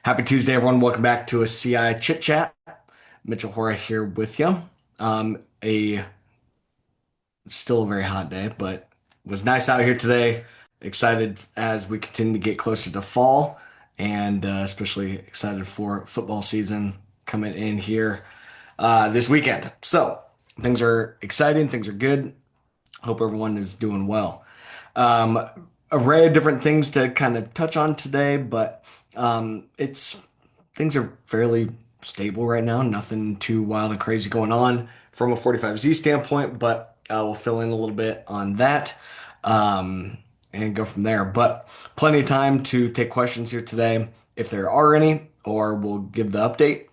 Happy Tuesday, everyone. Welcome back to a CI Chit Chat. Mitchell Hora here with you. A still a very hot day, but it was nice out here today. Excited as we continue to get closer to fall, and especially excited for football season coming in here this weekend. So things are exciting, things are good. Hope everyone is doing well. Um, Array of different things to kind of touch on today, but it's things are fairly stable right now. Nothing too wild and crazy going on from a 45Z standpoint, but we'll fill in a little bit on that and go from there. But plenty of time to take questions here today, if there are any, or we'll give the update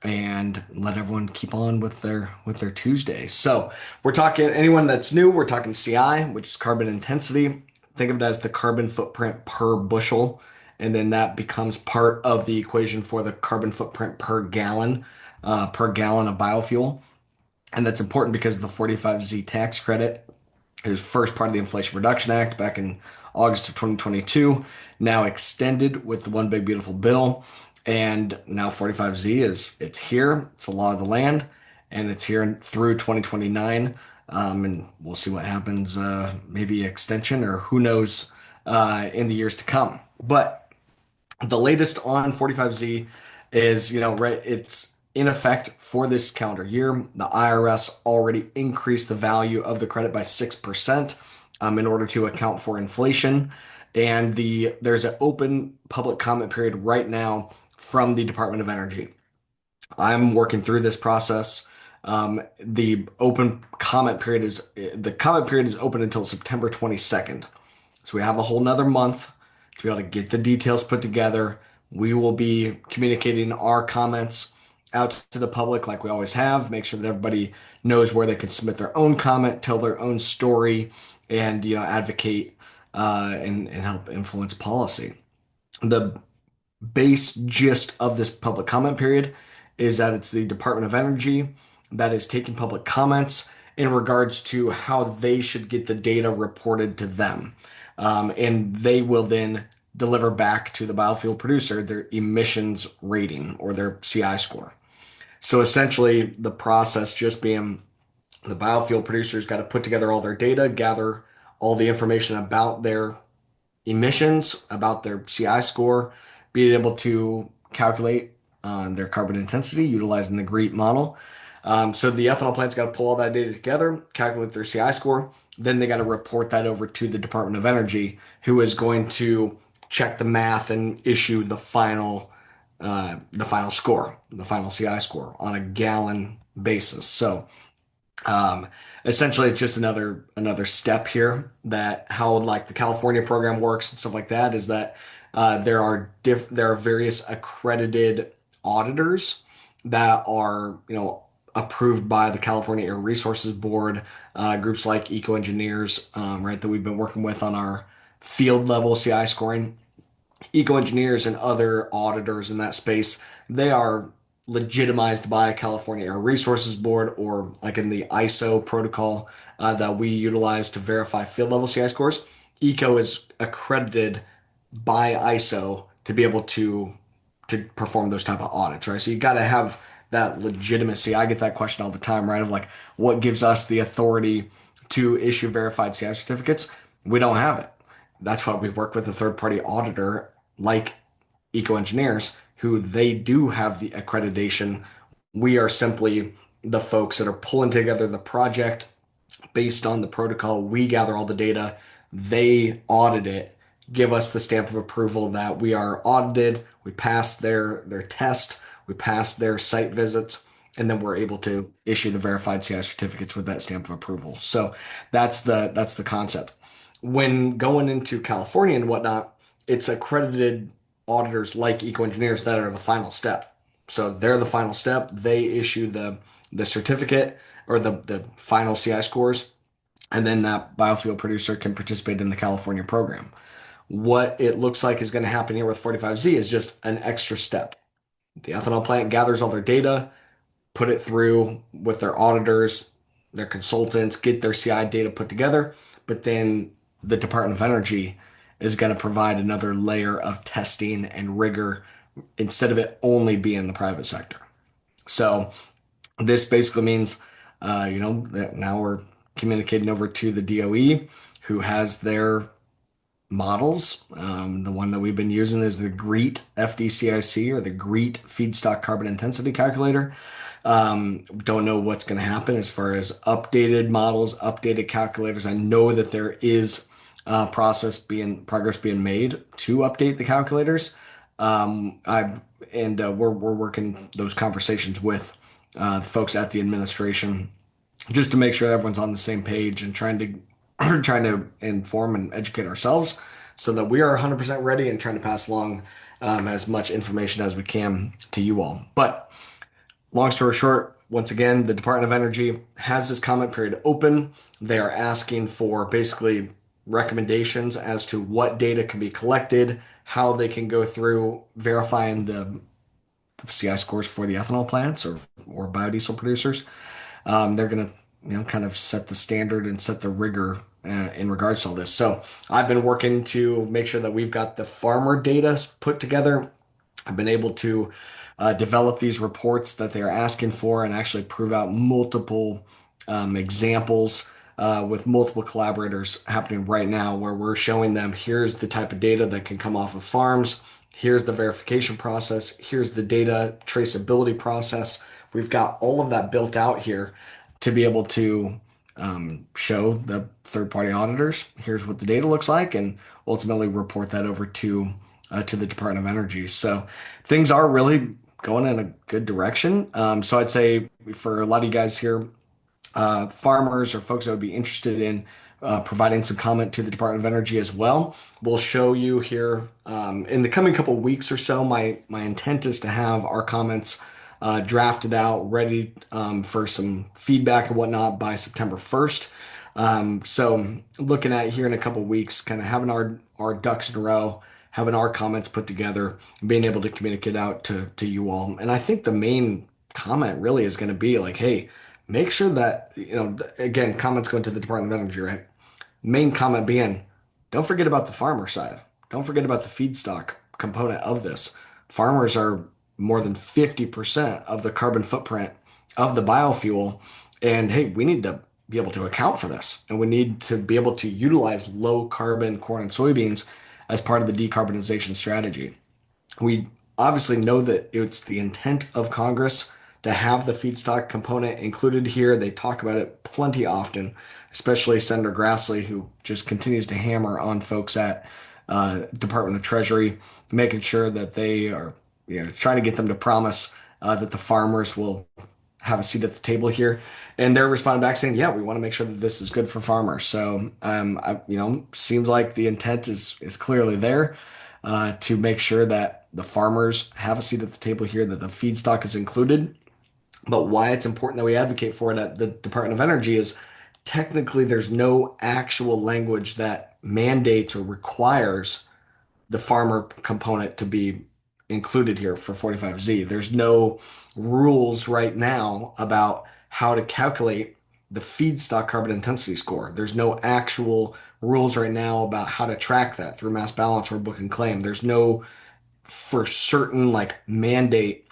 and let everyone keep on with their Tuesday. So we're talking anyone that's new, we're talking CI, which is carbon intensity. Think of it as the carbon footprint per bushel, and then that becomes part of the equation for the carbon footprint per gallon of biofuel. And that's important because the 45Z tax credit is first part of the Inflation Reduction Act back in August of 2022, now extended with the One Big Beautiful Bill. And now 45Z it's here. It's a law of the land, and it's here through 2029. And we'll see what happens, maybe extension or who knows in the years to come. But the latest on 45Z is, right, it's in effect for this calendar year. The IRS already increased the value of the credit by 6% in order to account for inflation. And there's an open public comment period right now from the Department of Energy. I'm working through this process. The comment period is open until September 22nd. So we have a whole nother month to be able to get the details put together. We will be communicating our comments out to the public like we always have, make sure that everybody knows where they can submit their own comment, tell their own story, and advocate and help influence policy. The base gist of this public comment period is that it's the Department of Energy that is taking public comments in regards to how they should get the data reported to them. And they will then deliver back to the biofuel producer their emissions rating or their CI score. So essentially, the process just being the biofuel producers got to put together all their data, gather all the information about their emissions, about their CI score, being able to calculate their carbon intensity utilizing the GREET model. So the ethanol plant's got to pull all that data together, calculate their CI score. Then they got to report that over to the Department of Energy, who is going to check the math and issue the final score, the final CI score on a gallon basis. So um, essentially, it's just another step here that how like the California program works and stuff like that is that there are various accredited auditors that are approved by the California Air Resources Board, groups like eco engineers, right, that we've been working with on our field level CI scoring. Eco engineers and other auditors in that space, they are legitimized by California Air Resources Board or like in the ISO protocol that we utilize to verify field level CI scores. Eco is accredited by ISO to be able to perform those type of audits, right? So you got to have that legitimacy. I get that question all the time, right? Of like, what gives us the authority to issue verified CI certificates? We don't have it. That's why we work with a third party auditor like Eco Engineers, who they do have the accreditation. We are simply the folks that are pulling together the project based on the protocol. We gather all the data, they audit it, give us the stamp of approval that we are audited, we passed their test, we passed their site visits, and then we're able to issue the verified CI certificates with that stamp of approval. So that's the concept. When going into California and whatnot, it's accredited auditors like eco engineers that are the final step. So they're the final step. They issue the certificate or the final CI scores, and then that biofuel producer can participate in the California program. What it looks like is going to happen here with 45Z is just an extra step. The ethanol plant gathers all their data, put it through with their auditors, their consultants, get their CI data put together, but then the Department of Energy is going to provide another layer of testing and rigor instead of it only being the private sector. So this basically means, that now we're communicating over to the DOE, who has their models. The one that we've been using is the GREET FDCIC, or the GREET Feedstock Carbon Intensity Calculator. Don't know what's going to happen as far as updated models, updated calculators. I know that there is progress being made to update the calculators. We're working those conversations with the folks at the administration just to make sure everyone's on the same page and trying to inform and educate ourselves so that we are 100% ready and trying to pass along as much information as we can to you all. But long story short, once again, the Department of Energy has this comment period open. They are asking for basically recommendations as to what data can be collected, how they can go through verifying the CI scores for the ethanol plants or biodiesel producers. They're going to, kind of set the standard and set the rigor in regards to all this. So I've been working to make sure that we've got the farmer data put together. I've been able to develop these reports that they are asking for and actually prove out multiple examples with multiple collaborators happening right now where we're showing them here's the type of data that can come off of farms. Here's the verification process. Here's the data traceability process. We've got all of that built out here to be able to show the third-party auditors, here's what the data looks like, and ultimately report that over to the Department of Energy. So things are really going in a good direction. So I'd say for a lot of you guys here, farmers or folks that would be interested in providing some comment to the Department of Energy as well. We'll show you here in the coming couple of weeks or so. My intent is to have our comments drafted out, ready for some feedback and whatnot by September 1st. So looking at here in a couple of weeks, kind of having our ducks in a row, having our comments put together, and being able to communicate out to you all. And I think the main comment really is going to be like, hey, make sure that, again, comments going to the Department of Energy, right? Main comment being, don't forget about the farmer side. Don't forget about the feedstock component of this. Farmers are more than 50% of the carbon footprint of the biofuel. And hey, we need to be able to account for this. And we need to be able to utilize low carbon corn and soybeans as part of the decarbonization strategy. We obviously know that it's the intent of Congress to have the feedstock component included here. They talk about it plenty often, especially Senator Grassley, who just continues to hammer on folks at Department of Treasury, making sure that they are, trying to get them to promise that the farmers will have a seat at the table here. And they're responding back saying, yeah, we want to make sure that this is good for farmers. So, seems like the intent is clearly there to make sure that the farmers have a seat at the table here, that the feedstock is included. But why it's important that we advocate for it at the Department of Energy is technically there's no actual language that mandates or requires the farmer component to be included here for 45Z. There's no rules right now about how to calculate the feedstock carbon intensity score. There's no actual rules right now about how to track that through mass balance or book and claim. There's no for certain like mandate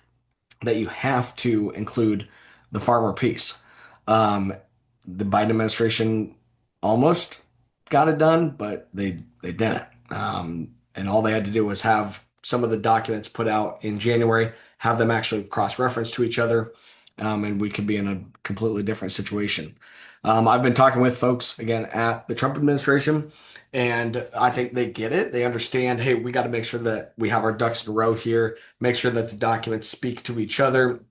that you have to include the farmer piece. Um, the Biden administration almost got it done, but they didn't. And all they had to do was have some of the documents put out in January, have them actually cross-reference to each other, and we could be in a completely different situation. I've been talking with folks again at the Trump administration, and I think they get it. They understand, hey, we got to make sure that we have our ducks in a row here, make sure that the documents speak to each other,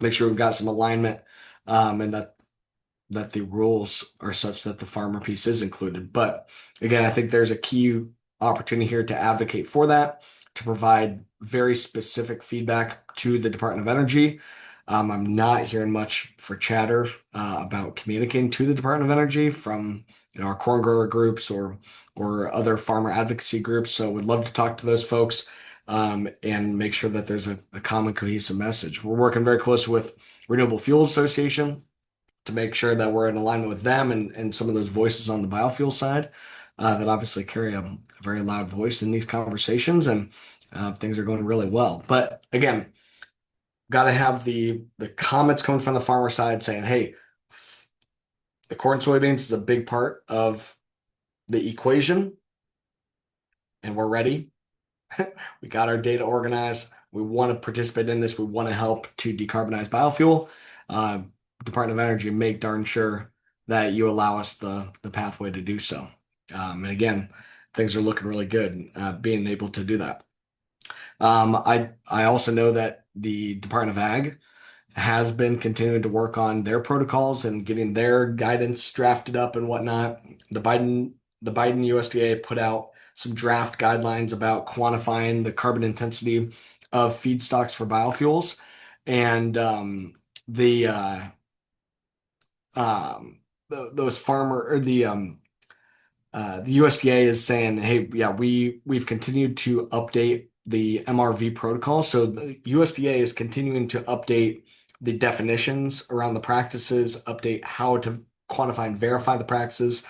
make sure we've got some alignment, and that the rules are such that the farmer piece is included. But again, I think there's a key opportunity here to advocate for that, to provide very specific feedback to the Department of Energy. I'm not hearing much for chatter about communicating to the Department of Energy from our corn grower groups or other farmer advocacy groups. So would love to talk to those folks and make sure that there's a common cohesive message. We're working very closely with Renewable Fuels Association to make sure that we're in alignment with them and some of those voices on the biofuel side that obviously carry a very loud voice in these conversations. And Things are going really well. But again, got to have the comments coming from the farmer side saying, "Hey, the corn soybeans is a big part of the equation, and we're ready. We got our data organized. We want to participate in this. We want to help to decarbonize biofuel. Uh, Department of Energy, make darn sure that you allow us the pathway to do so." And again, things are looking really good, being able to do that. I also know that the Department of Ag has been continuing to work on their protocols and getting their guidance drafted up and whatnot. The Biden the Biden USDA put out some draft guidelines about quantifying the carbon intensity of feedstocks for biofuels, and the those farmer or the USDA is saying, hey, yeah, we've continued to update the MRV protocol. So the USDA is continuing to update the definitions around the practices, update how to quantify and verify the practices.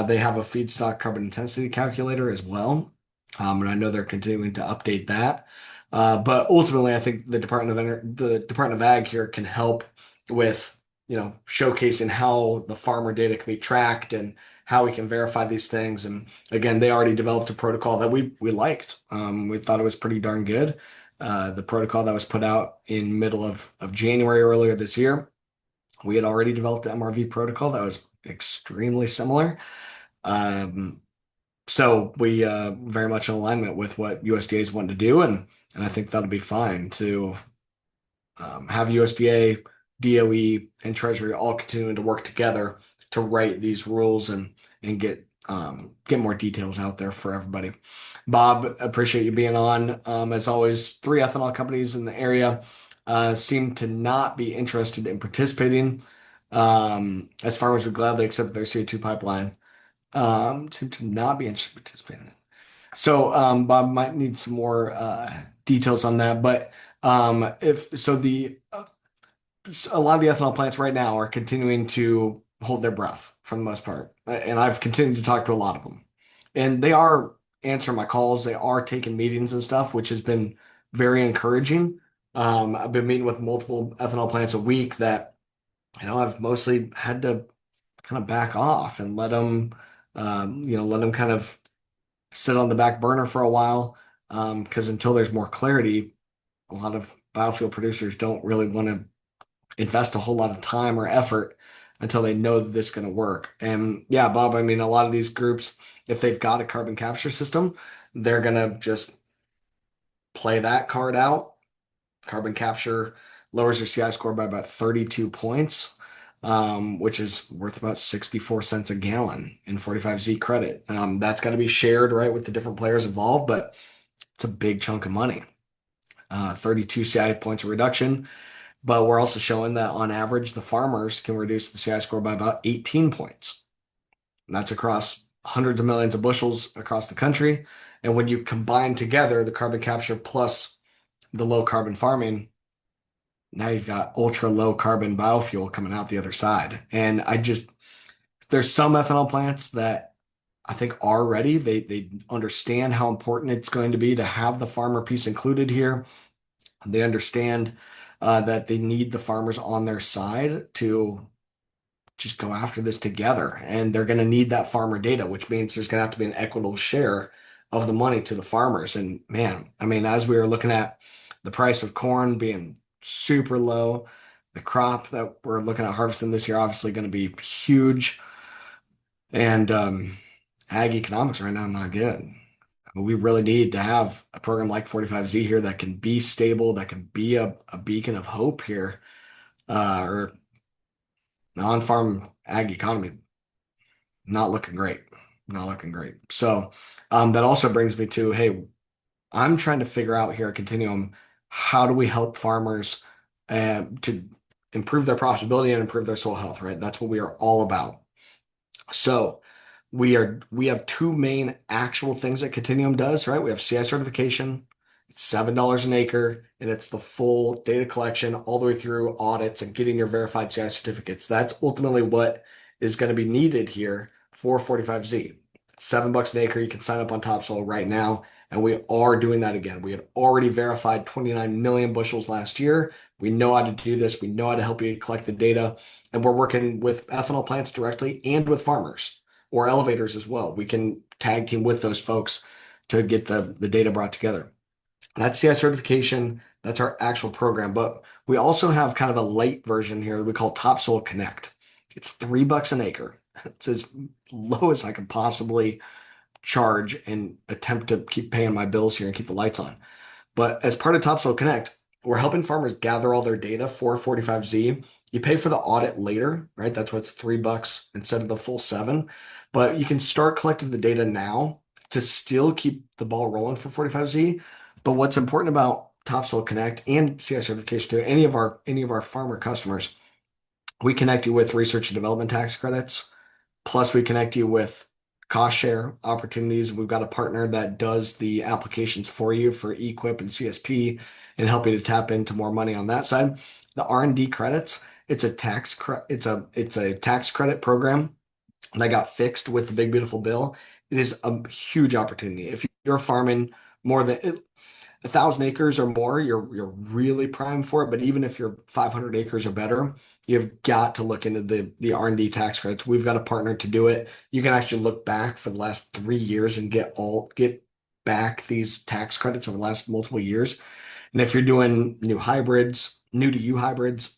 They have a feedstock carbon intensity calculator as well. And I know they're continuing to update that. But ultimately, I think the Department of Ag here can help with, showcasing how the farmer data can be tracked and how we can verify these things. And again, they already developed a protocol that we liked. We thought it was pretty darn good. The protocol that was put out in middle of January earlier this year, we had already developed an MRV protocol that was extremely similar. Um, so we very much in alignment with what USDA is wanting to do, and I think that'll be fine to have USDA, DOE, and Treasury all continuing to work together to write these rules and get more details out there for everybody. Bob, appreciate you being on. As always, three ethanol companies in the area seem to not be interested in participating. As farmers would gladly accept their CO2 pipeline. Seem to not be interested in participating. So, Bob might need some more details on that, but if so, the a lot of the ethanol plants right now are continuing to hold their breath for the most part. And I've continued to talk to a lot of them. And they are answering my calls. They are taking meetings and stuff, which has been very encouraging. I've been meeting with multiple ethanol plants a week that, I've mostly had to kind of back off and let them kind of sit on the back burner for a while. Because until there's more clarity, a lot of biofuel producers don't really want to invest a whole lot of time or effort until they know that this is going to work. And yeah, Bob, I mean, a lot of these groups, if they've got a carbon capture system, they're going to just play that card out. Carbon capture lowers your CI score by about 32 points, which is worth about 64 cents a gallon in 45Z credit. That's got to be shared, right, with the different players involved, but it's a big chunk of money. 32 CI points of reduction. But we're also showing that on average, the farmers can reduce the CI score by about 18 points. And that's across hundreds of millions of bushels across the country. And when you combine together the carbon capture plus the low carbon farming, now you've got ultra low carbon biofuel coming out the other side. And there's some ethanol plants that I think are ready. They understand how important it's going to be to have the farmer piece included here. They understand that they need the farmers on their side to just go after this together. And they're going to need that farmer data, which means there's going to have to be an equitable share of the money to the farmers. And man, I mean, as we were looking at the price of corn being super low, the crop that we're looking at harvesting this year obviously going to be huge. And ag economics right now not good. We really need to have a program like 45Z here that can be stable, that can be a beacon of hope here, or on-farm ag economy not looking great, not looking great. So that also brings me to, hey, I'm trying to figure out here at Continuum, how do we help farmers to improve their profitability and improve their soil health, right? That's what we are all about. So we have two main actual things that Continuum does, right? We have CI certification. It's $7 an acre, and it's the full data collection all the way through audits and getting your verified CI certificates. That's ultimately what is going to be needed here for 45Z. $7 an acre. You can sign up on Topsoil right now. And we are doing that again. We had already verified 29 million bushels last year. We know how to do this. We know how to help you collect the data. And we're working with ethanol plants directly and with farmers or elevators as well. We can tag team with those folks to get the data brought together. That's CI certification. That's our actual program. But we also have kind of a light version here that we call Topsoil Connect. It's $3 an acre. It's as low as I can possibly charge and attempt to keep paying my bills here and keep the lights on. But as part of Topsoil Connect, we're helping farmers gather all their data for 45Z. You pay for the audit later, right? That's what's $3 instead of the full seven. But you can start collecting the data now to still keep the ball rolling for 45Z. But what's important about Topsoil Connect and CI certification to any of our farmer customers, we connect you with research and development tax credits. Plus, we connect you with cost share opportunities. We've got a partner that does the applications for you for eQuip and CSP and help you to tap into more money on that side. The R&D credits, it's a tax credit program that got fixed with the big beautiful bill. It is a huge opportunity. If you're farming more than 1,000 acres or more, you're really prime for it. But even if you're 500 acres or better, you've got to look into the R&D tax credits. We've got a partner to do it. You can actually look back for the last 3 years and get back these tax credits over the last multiple years. And if you're doing new hybrids, new to you hybrids,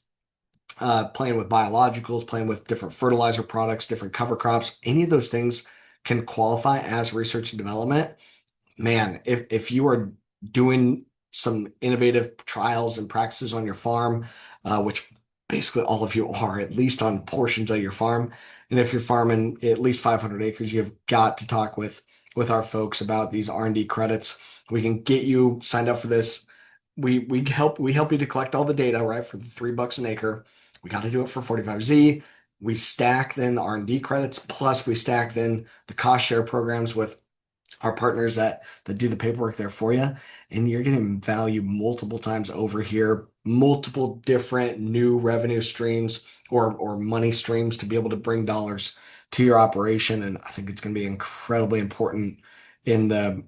playing with biologicals, playing with different fertilizer products, different cover crops, any of those things can qualify as research and development. Man, if you are doing some innovative trials and practices on your farm, which basically all of you are, at least on portions of your farm, and if you're farming at least 500 acres, you've got to talk with our folks about these R&D credits. We can get you signed up for this. We help you to collect all the data, right, for the $3 an acre. We got to do it for 45Z. We stack then the R&D credits, plus we stack then the cost share programs with our partners that do the paperwork there for you, and you're getting value multiple times over here, multiple different new revenue streams or money streams to be able to bring dollars to your operation. And I think it's going to be incredibly important in the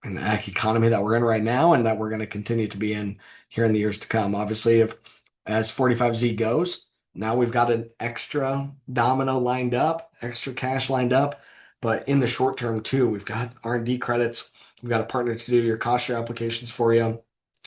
ag economy that we're in right now and that we're going to continue to be in here in the years to come. Obviously, if as 45Z goes, now we've got an extra domino lined up, extra cash lined up. But in the short term too, we've got R&D credits. We've got a partner to do your cost share applications for you.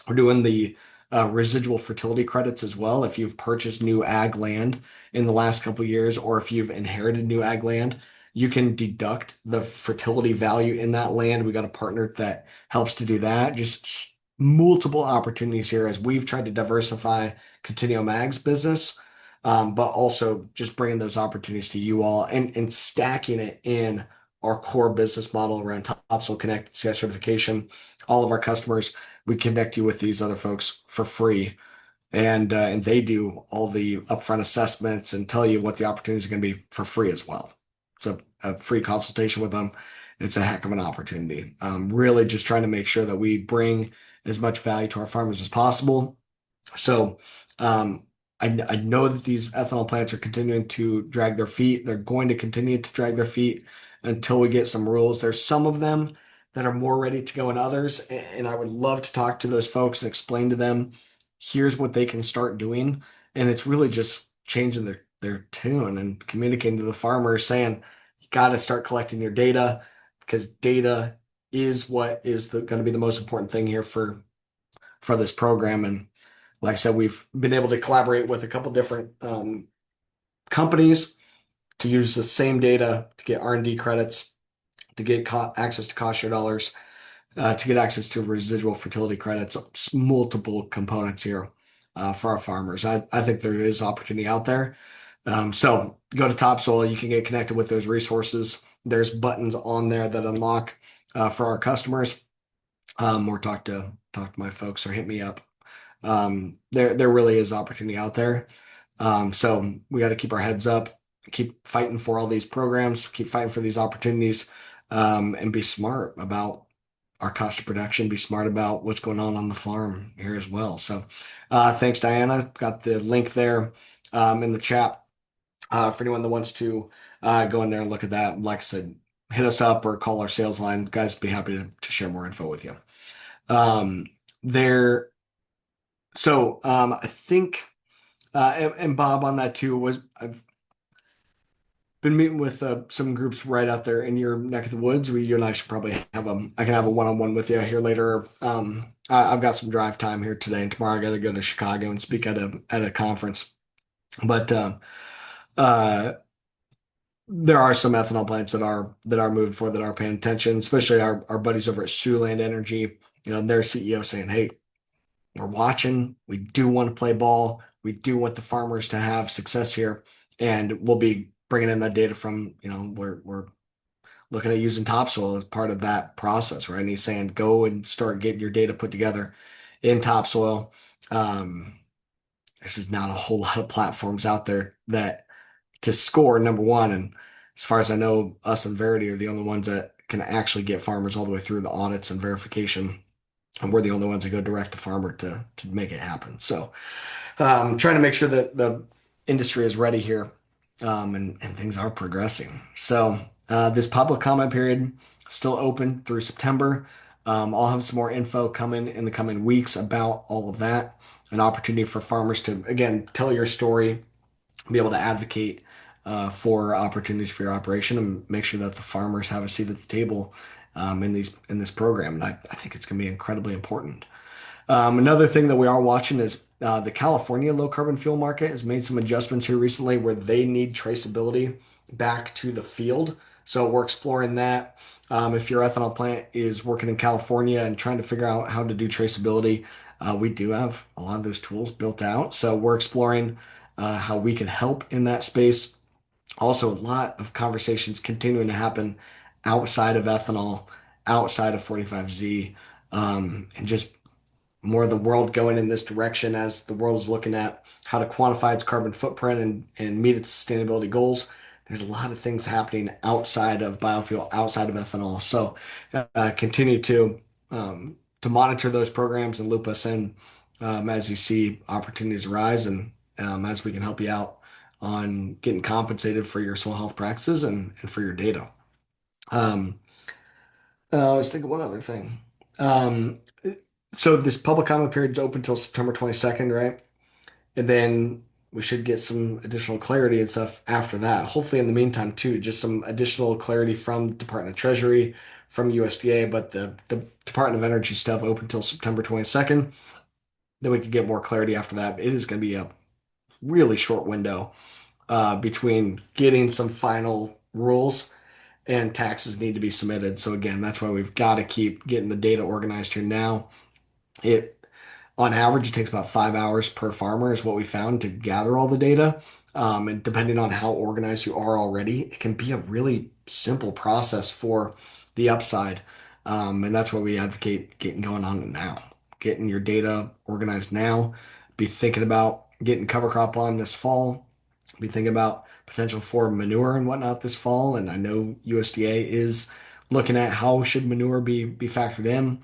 We're doing the residual fertility credits as well. If you've purchased new ag land in the last couple of years, or if you've inherited new ag land, you can deduct the fertility value in that land. We got a partner that helps to do that. Just multiple opportunities here as we've tried to diversify continuumag's business, but also just bringing those opportunities to you all and stacking it in our core business model around Topsoil Connect, CI certification. All of our customers, we connect you with these other folks for free, and they do all the upfront assessments and tell you what the opportunities are going to be for free as well. It's a free consultation with them. It's a heck of an opportunity. Really just trying to make sure that we bring as much value to our farmers as possible. So I know that these ethanol plants are continuing to drag their feet. They're going to continue to drag their feet until we get some rules. There's some of them that are more ready to go than others, and I would love to talk to those folks and explain to them, here's what they can start doing. And it's really just changing their tune and communicating to the farmers saying, you got to start collecting your data because data is what is going to be the most important thing here for this program. And like I said, we've been able to collaborate with a couple different companies to use the same data to get R&D credits, to get access to cost share dollars, to get access to residual fertility credits, multiple components here for our farmers. I think there is opportunity out there. So go to Topsoil, you can get connected with those resources. There's buttons on there that unlock for our customers, or talk to my folks or hit me up. There really is opportunity out there. So we got to keep our heads up, keep fighting for all these programs, keep fighting for these opportunities, and be smart about our cost of production, be smart about what's going on the farm here as well. So, thanks, Diana. Got the link there, in the chat, for anyone that wants to, go in there and look at that. Like I said, hit us up or call our sales line. Guys, be happy to share more info with you. Um, there, I think, and Bob on that too was I've been meeting with some groups right out there in your neck of the woods. You and I should probably have I can have a one-on-one with you here later. I've got some drive time here today and tomorrow. I got to go to Chicago and speak at a conference. But uh, there are some ethanol plants that are moved for that are paying attention, especially our buddies over at Siouxland Energy. Their CEO saying, "Hey, we're watching. We do want to play ball. We do want the farmers to have success here, and we'll be bringing in that data from, we're looking at using topsoil as part of that process, right?" And he's saying, go and start getting your data put together in topsoil. Um, there's just not a whole lot of platforms out there that to score number one. And as far as I know, us and Verity are the only ones that can actually get farmers all the way through the audits and verification. And we're the only ones that go direct to farmer to make it happen. So trying to make sure that the industry is ready here, and things are progressing. So this public comment period still open through September. I'll have some more info coming in the coming weeks about all of that. An opportunity for farmers to, again, tell your story, be able to advocate for opportunities for your operation, and make sure that the farmers have a seat at the table in this program. And I think it's going to be incredibly important. Another thing that we are watching is the California low carbon fuel market has made some adjustments here recently where they need traceability back to the field. So we're exploring that. If your ethanol plant is working in California and trying to figure out how to do traceability, we do have a lot of those tools built out. So we're exploring how we can help in that space. Also, a lot of conversations continuing to happen outside of ethanol, outside of 45Z, and just more of the world going in this direction as the world is looking at how to quantify its carbon footprint and meet its sustainability goals. There's a lot of things happening outside of biofuel, outside of ethanol. So continue to monitor those programs and loop us in as you see opportunities arise and as we can help you out on getting compensated for your soil health practices and for your data. Um, I was thinking one other thing. Um, so this public comment period is open until September 22nd, right? And then we should get some additional clarity and stuff after that. Hopefully, in the meantime, too, just some additional clarity from Department of Treasury, from USDA, but the Department of Energy stuff open until September 22nd. Then we could get more clarity after that. It is going to be a really short window between getting some final rules and taxes need to be submitted. So again, that's why we've got to keep getting the data organized here now. It On average, it takes about 5 hours per farmer is what we found to gather all the data. And depending on how organized you are already, it can be a really simple process for the upside. And that's why we advocate getting going on it now, getting your data organized now, be thinking about getting cover crop on this fall, be thinking about potential for manure and whatnot this fall. And I know USDA is looking at how should manure be factored in.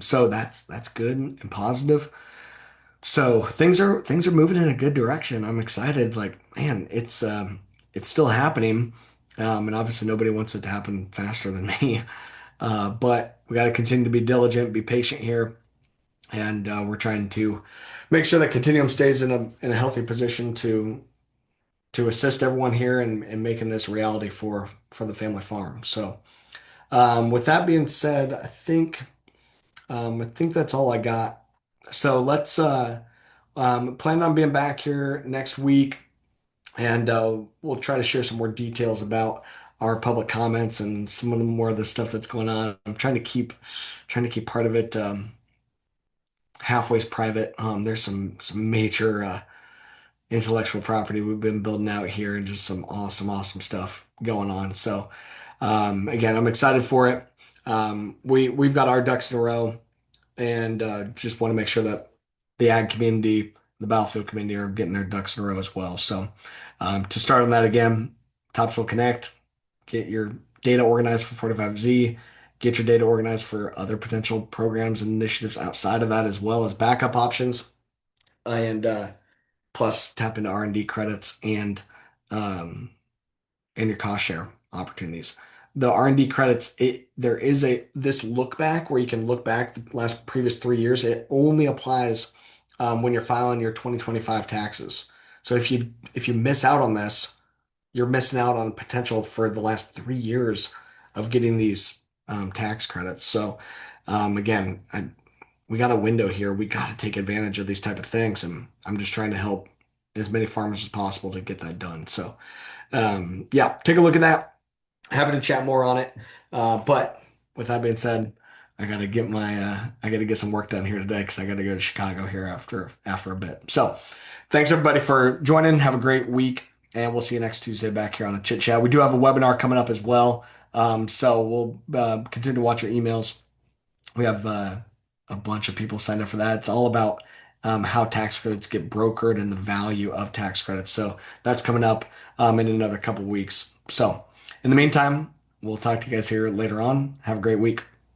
So that's good and positive. So things are moving in a good direction. I'm excited. Like, man, it's still happening. And obviously nobody wants it to happen faster than me. But we got to continue to be diligent, be patient here, and we're trying to make sure that Continuum stays in a healthy position to assist everyone here and making this a reality for the family farm. So, with that being said, I think that's all I got. So let's plan on being back here next week, and we'll try to share some more details about our public comments and some of the more of the stuff that's going on. I'm trying to keep part of it halfway private. There's some major intellectual property we've been building out here, and just some awesome stuff going on. So again, I'm excited for it. We've got our ducks in a row, and just want to make sure that the ag community, the battlefield community are getting their ducks in a row as well. So to start on that again, Topsoil Connect, get your data organized for 45Z, get your data organized for other potential programs and initiatives outside of that, as well as backup options, and plus tap into R&D credits um, and your cost share opportunities. the R&D credits, there is a this look back where you can look back the last previous 3 years. It only applies when you're filing your 2025 taxes. So if you miss out on this, you're missing out on potential for the last 3 years of getting these tax credits. So again, we got a window here. We got to take advantage of these type of things, and I'm just trying to help as many farmers as possible to get that done. So yeah, take a look at that. Happy to chat more on it. But with that being said, I gotta get some work done here today because I gotta go to Chicago here after a bit. So thanks everybody for joining. Have a great week, and we'll see you next Tuesday back here on the Chit Chat. We do have a webinar coming up as well. So we'll continue to watch your emails. We have a bunch of people signed up for that. It's all about how tax credits get brokered and the value of tax credits. So that's coming up in another couple weeks. So in the meantime, we'll talk to you guys here later on. Have a great week.